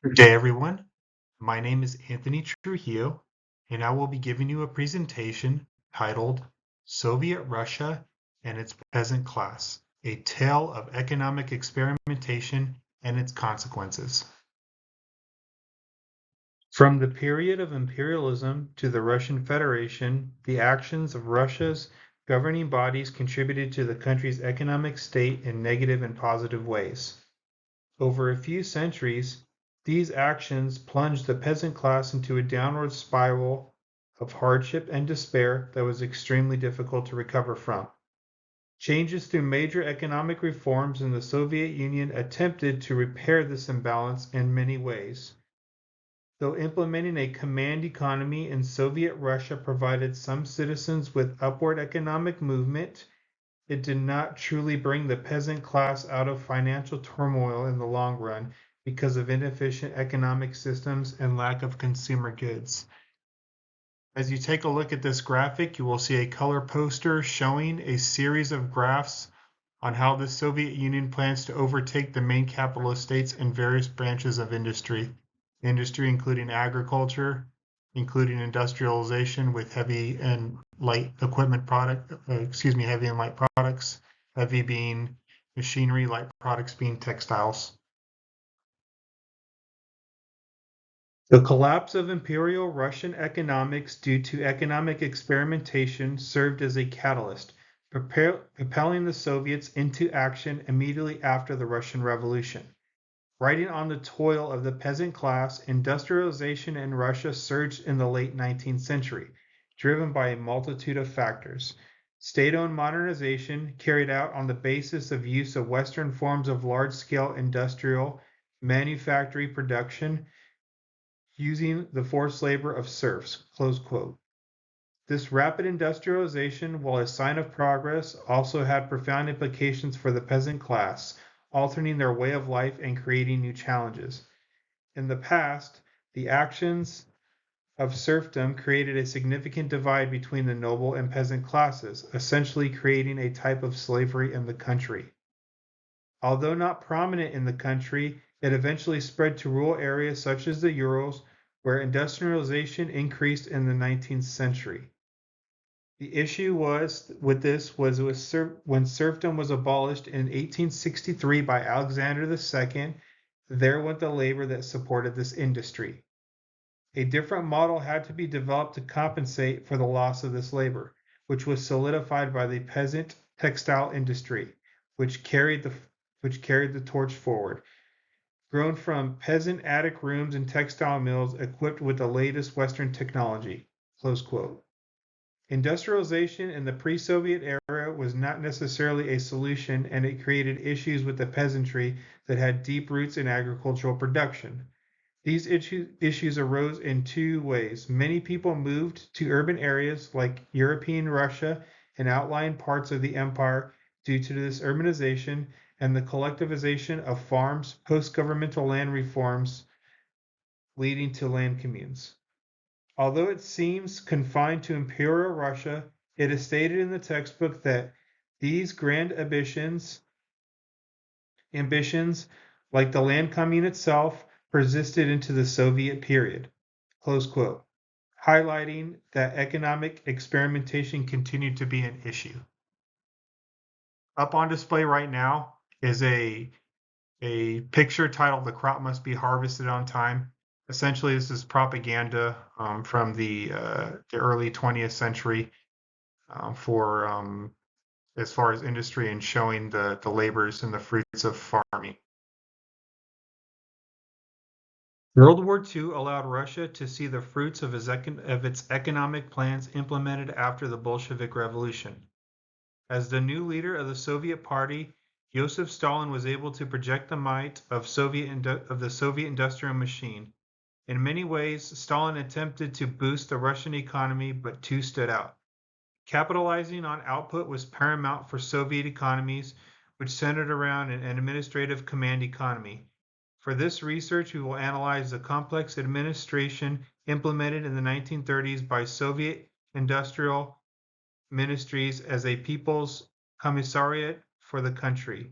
Good day, everyone. My name is Anthony Trujillo, and I will be giving you a presentation titled Soviet Russia and its Peasant Class, a Tale of Economic Experimentation and Its Consequences. From the period of imperialism to the Russian Federation, the actions of Russia's governing bodies contributed to the country's economic state in negative and positive ways. Over a few centuries, these actions plunged the peasant class into a downward spiral of hardship and despair that was extremely difficult to recover from. Changes through major economic reforms in the Soviet Union attempted to repair this imbalance in many ways. Though implementing a command economy in Soviet Russia provided some citizens with upward economic movement, it did not truly bring the peasant class out of financial turmoil in the long run because of inefficient economic systems and lack of consumer goods. As you take a look at this graphic, you will see a color poster showing a series of graphs on how the Soviet Union plans to overtake the main capitalist states in various branches of industry. Industry including agriculture, including industrialization with heavy and light equipment heavy and light products, heavy being machinery, light products being textiles. The collapse of Imperial Russian economics due to economic experimentation served as a catalyst, propelling the Soviets into action immediately after the Russian Revolution. Riding on the toil of the peasant class, industrialization in Russia surged in the late 19th century, driven by a multitude of factors. State-owned modernization, carried out on the basis of use of Western forms of large-scale industrial manufacturing production, using the forced labor of serfs. Close quote. This rapid industrialization, while a sign of progress, also had profound implications for the peasant class, altering their way of life and creating new challenges. In the past, the actions of serfdom created a significant divide between the noble and peasant classes, essentially creating a type of slavery in the country. Although not prominent in the country, it eventually spread to rural areas such as the Urals, where industrialization increased in the 19th century. The issue was when serfdom was abolished in 1863 by Alexander II, there went the labor that supported this industry. A different model had to be developed to compensate for the loss of this labor, which was solidified by the peasant textile industry, which carried the torch forward. Grown from peasant attic rooms and textile mills equipped with the latest Western technology. Close quote. Industrialization in the pre-Soviet era was not necessarily a solution, and it created issues with the peasantry that had deep roots in agricultural production. These issues arose in two ways. Many people moved to urban areas like European Russia and outlying parts of the empire due to this urbanization and the collectivization of farms, post-governmental land reforms leading to land communes. Although it seems confined to Imperial Russia, it is stated in the textbook that these grand ambitions, like the land commune itself, persisted into the Soviet period. Close quote. Highlighting that economic experimentation continued to be an issue. Up on display right now is a picture titled "The Crop Must Be Harvested on Time." Essentially, this is propaganda from the early 20th century for as far as industry and showing the labors and the fruits of farming. World War II allowed Russia to see the fruits of its economic plans implemented after the Bolshevik Revolution. As the new leader of the Soviet Party, Joseph Stalin was able to project the might of the Soviet industrial machine. In many ways, Stalin attempted to boost the Russian economy, but two stood out. Capitalizing on output was paramount for Soviet economies, which centered around an administrative command economy. For this research, we will analyze the complex administration implemented in the 1930s by Soviet industrial ministries as a people's commissariat for the country.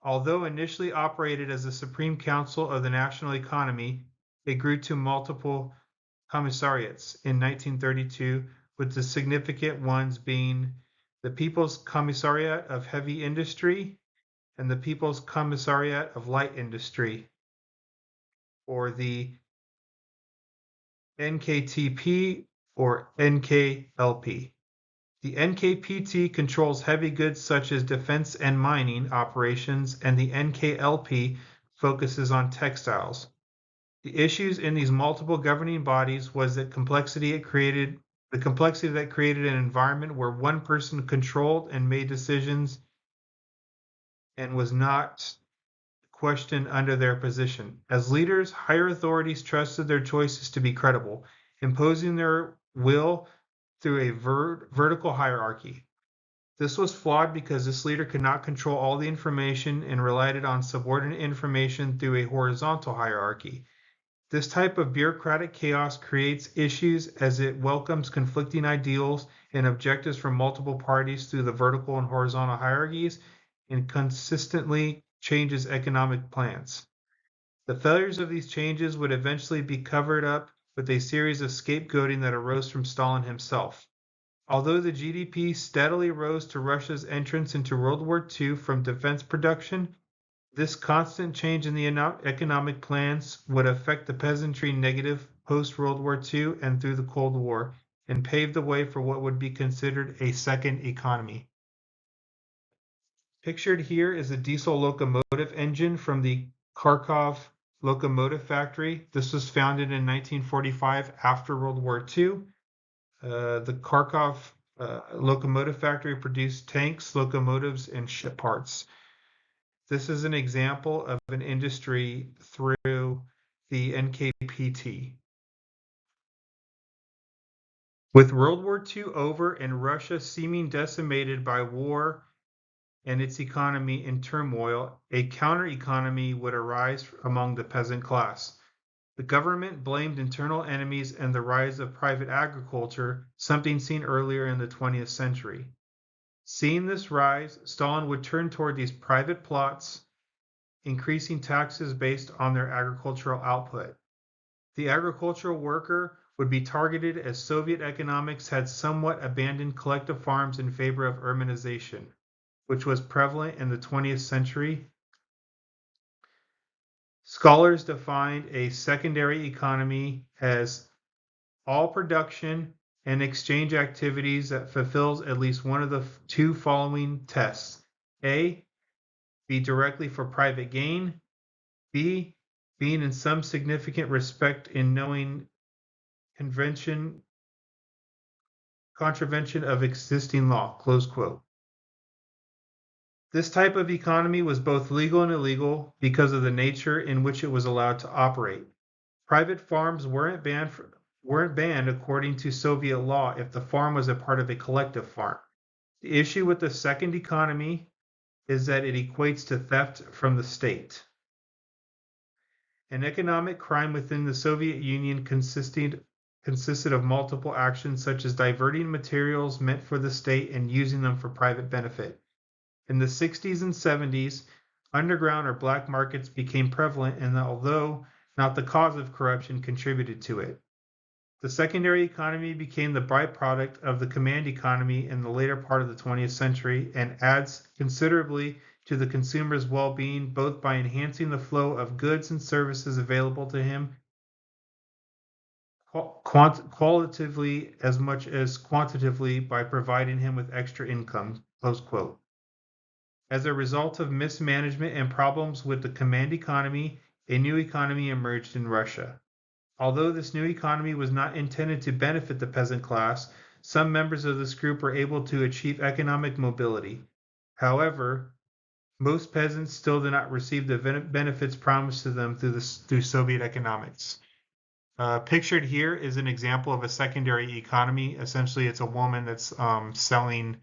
Although initially operated as the Supreme Council of the National Economy, it grew to multiple commissariats in 1932, with the significant ones being the People's Commissariat of Heavy Industry and the People's Commissariat of Light Industry, or the NKTP or NKLP. The NKPT controls heavy goods such as defense and mining operations, and the NKLP focuses on textiles. The issues in these multiple governing bodies was that the complexity that created an environment where one person controlled and made decisions and was not questioned under their position. As leaders, higher authorities trusted their choices to be credible, imposing their will through a vertical hierarchy. This was flawed because this leader could not control all the information and relied on subordinate information through a horizontal hierarchy. This type of bureaucratic chaos creates issues as it welcomes conflicting ideals and objectives from multiple parties through the vertical and horizontal hierarchies and consistently changes economic plans. The failures of these changes would eventually be covered up with a series of scapegoating that arose from Stalin himself. Although the GDP steadily rose to Russia's entrance into World War II from defense production, this constant change in the economic plans would affect the peasantry negative post-World War II and through the Cold War, and pave the way for what would be considered a second economy. Pictured here is a diesel locomotive engine from the Kharkov locomotive factory. This was founded in 1945 after World War II. The Kharkov locomotive factory produced tanks, locomotives, and ship parts. This is an example of an industry through the NKPT. With World War II over and Russia seeming decimated by war and its economy in turmoil, a counter-economy would arise among the peasant class. The government blamed internal enemies and the rise of private agriculture, something seen earlier in the 20th century. Seeing this rise, Stalin would turn toward these private plots, increasing taxes based on their agricultural output. The agricultural worker would be targeted as Soviet economics had somewhat abandoned collective farms in favor of urbanization, which was prevalent in the 20th century. Scholars defined a secondary economy as all production and exchange activities that fulfills at least one of the two following tests. A, be directly for private gain. B, being in some significant respect in knowing contravention of existing law, close quote. This type of economy was both legal and illegal because of the nature in which it was allowed to operate. Private farms weren't banned according to Soviet law if the farm was a part of a collective farm. The issue with the second economy is that it equates to theft from the state. An economic crime within the Soviet Union consisted of multiple actions such as diverting materials meant for the state and using them for private benefit. In the 60s and 70s, underground or black markets became prevalent and although not the cause of corruption, contributed to it. The secondary economy became the byproduct of the command economy in the later part of the 20th century and adds considerably to the consumer's well-being both by enhancing the flow of goods and services available to him qualitatively as much as quantitatively by providing him with extra income, close quote. As a result of mismanagement and problems with the command economy, a new economy emerged in Russia. Although this new economy was not intended to benefit the peasant class, some members of this group were able to achieve economic mobility. However, most peasants still did not receive the benefits promised to them through Soviet economics. Pictured here is an example of a secondary economy. Essentially, it's a woman that's selling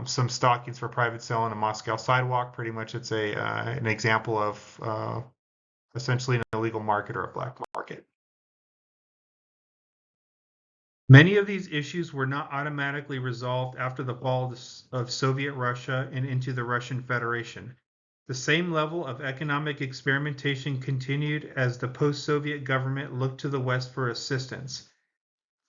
some stockings for private sale on a Moscow sidewalk. Pretty much, it's an example of essentially an illegal market or a black market. Many of these issues were not automatically resolved after the fall of Soviet Russia and into the Russian Federation. The same level of economic experimentation continued as the post-Soviet government looked to the West for assistance.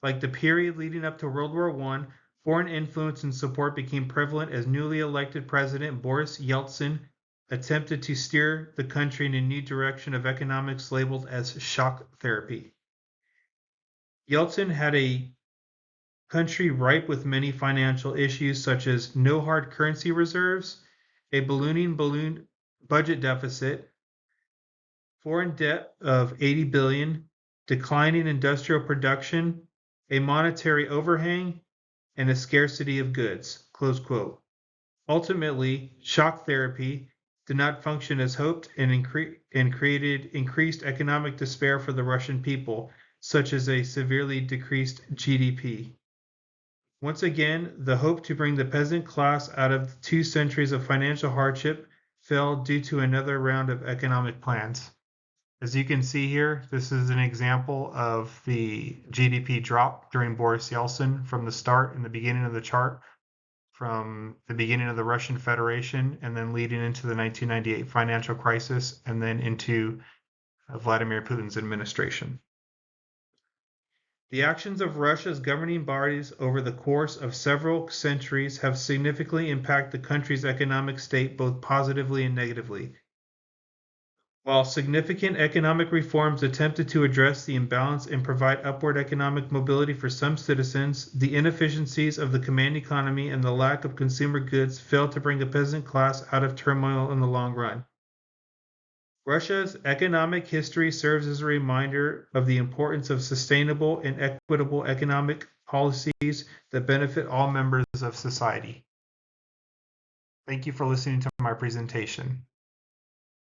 Like the period leading up to World War I, foreign influence and support became prevalent as newly elected President Boris Yeltsin attempted to steer the country in a new direction of economics labeled as shock therapy. Yeltsin had a country ripe with many financial issues such as no hard currency reserves, a balloon budget deficit, foreign debt of 80 billion, declining industrial production, a monetary overhang, and a scarcity of goods. Close quote. Ultimately, shock therapy did not function as hoped and created increased economic despair for the Russian people, such as a severely decreased GDP. Once again, the hope to bring the peasant class out of 2 centuries of financial hardship fell due to another round of economic plans. As you can see here, this is an example of the GDP drop during Boris Yeltsin from the start in the beginning of the chart, from the beginning of the Russian Federation, and then leading into the 1998 financial crisis, and then into Vladimir Putin's administration. The actions of Russia's governing bodies over the course of several centuries have significantly impacted the country's economic state both positively and negatively. While significant economic reforms attempted to address the imbalance and provide upward economic mobility for some citizens, the inefficiencies of the command economy and the lack of consumer goods failed to bring a peasant class out of turmoil in the long run. Russia's economic history serves as a reminder of the importance of sustainable and equitable economic policies that benefit all members of society. Thank you for listening to my presentation.